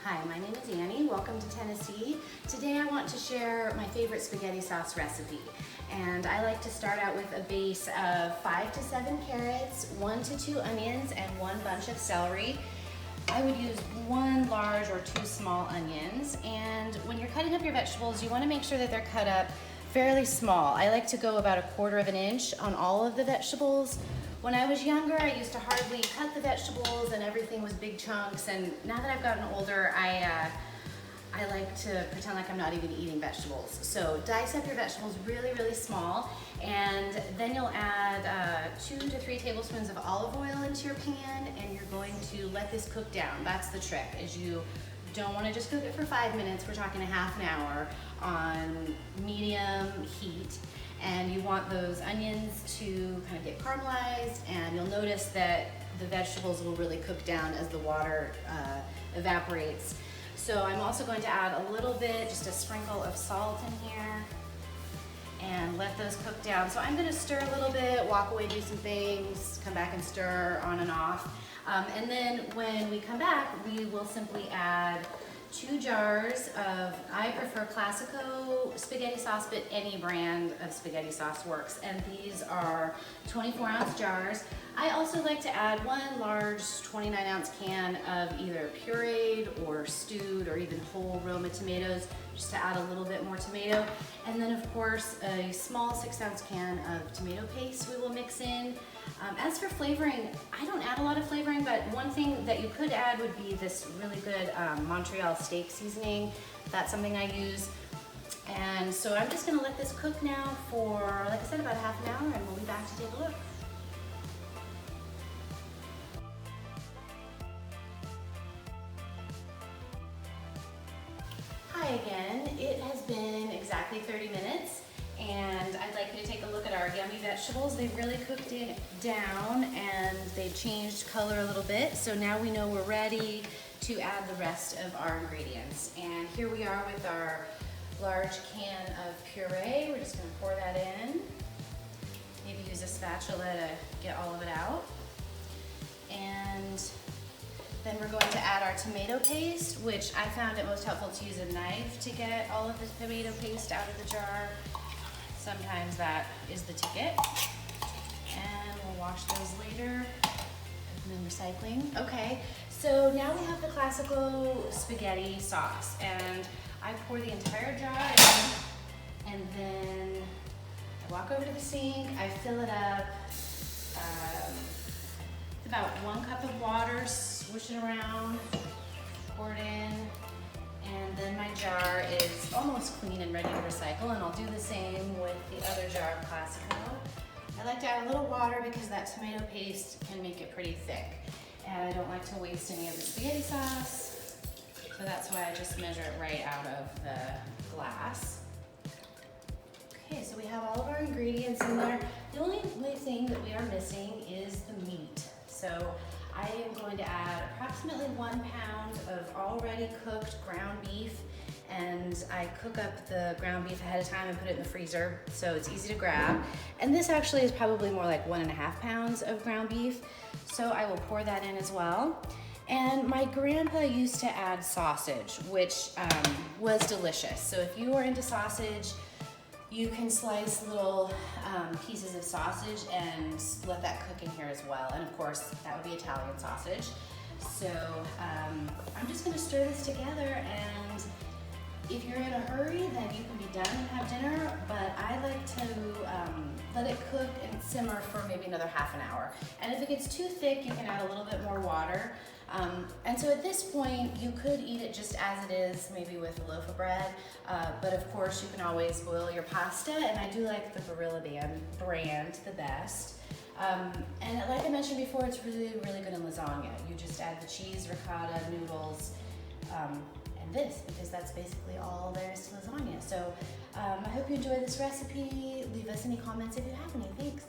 Hi, my name is Annie. Welcome to Tennessee. Today I want to share my favorite spaghetti sauce recipe. And I like to start out with a base of 5 to 7 carrots, 1 to 2 onions, and 1 bunch of celery. I would use 1 large or 2 small onions. And when you're cutting up your vegetables, you want to make sure that they're cut up fairly small. I like to go about 1/4 of an inch on all of the vegetables. When I was younger, I used to hardly cut the vegetables and everything was big chunks. And now that I've gotten older, I like to pretend like I'm not even eating vegetables. So dice up your vegetables really, really small. And then you'll add 2 to 3 tablespoons of olive oil into your pan, and you're going to let this cook down. That's the trick, is you don't want to just cook it for 5 minutes. We're talking 1/2 hour on medium heat. And you want those onions to kind of get caramelized, and you'll notice that the vegetables will really cook down as the water evaporates. So I'm also going to add a little bit, just a sprinkle of salt in here, and let those cook down. So I'm going to stir a little bit, walk away, do some things, come back and stir on and off. And then when we come back, we will simply add 2 jars of, I prefer Classico spaghetti sauce, but any brand of spaghetti sauce works. And these are 24-ounce jars. I also like to add 1 large 29-ounce can of either pureed or stewed or even whole Roma tomatoes, just to add a little bit more tomato. And then of course, a small 6-ounce can of tomato paste we will mix in. As for flavoring, I don't add a lot of flavoring, but one thing that you could add would be this really good Montreal steak seasoning. That's something I use. And so I'm just gonna let this cook now for, like I said, about 1/2 hour, and we'll be back to take a look. Hi again. It has been exactly 30 minutes. And I'd like you to take a look at our yummy vegetables. They've really cooked it down and they've changed color a little bit. So now we know we're ready to add the rest of our ingredients. And here we are with our large can of puree. We're just gonna pour that in. Maybe use a spatula to get all of it out. And then we're going to add our tomato paste, which I found it most helpful to use a knife to get all of the tomato paste out of the jar. Sometimes that is the ticket. And we'll wash those later. And then recycling. Okay, so now we have the Classico spaghetti sauce. And I pour the entire jar in, and then I walk over to the sink, I fill it up. About 1 cup of water, swish it around, pour it in. And then my jar is almost clean and ready to recycle, and I'll do the same with the other jar of Classico. I like to add a little water because that tomato paste can make it pretty thick. And I don't like to waste any of the spaghetti sauce, so that's why I just measure it right out of the glass. Okay, so we have all of our ingredients in there. The only thing that we are missing is the meat. So I am going to add approximately 1 pound of already cooked ground beef, and I cook up the ground beef ahead of time and put it in the freezer so it's easy to grab. And this actually is probably more like 1.5 pounds of ground beef, so I will pour that in as well. And my grandpa used to add sausage, which was delicious. So if you are into sausage, you can slice little pieces of sausage and let that cook in here as well. And of course, that would be Italian sausage. So I'm just gonna stir this together, and if you're in a hurry, then you can be done and have dinner, but I like to let it cook and simmer for maybe another 1/2 hour. And if it gets too thick, you can add a little bit more water. And so at this point, you could eat it just as it is, maybe with a loaf of bread, but of course you can always boil your pasta, and I do like the Barilla brand the best. And like I mentioned before, it's really, really good in lasagna. You just add the cheese, ricotta, noodles, and this, because that's basically all there is to lasagna. So I hope you enjoy this recipe. Leave us any comments if you have any. Thanks.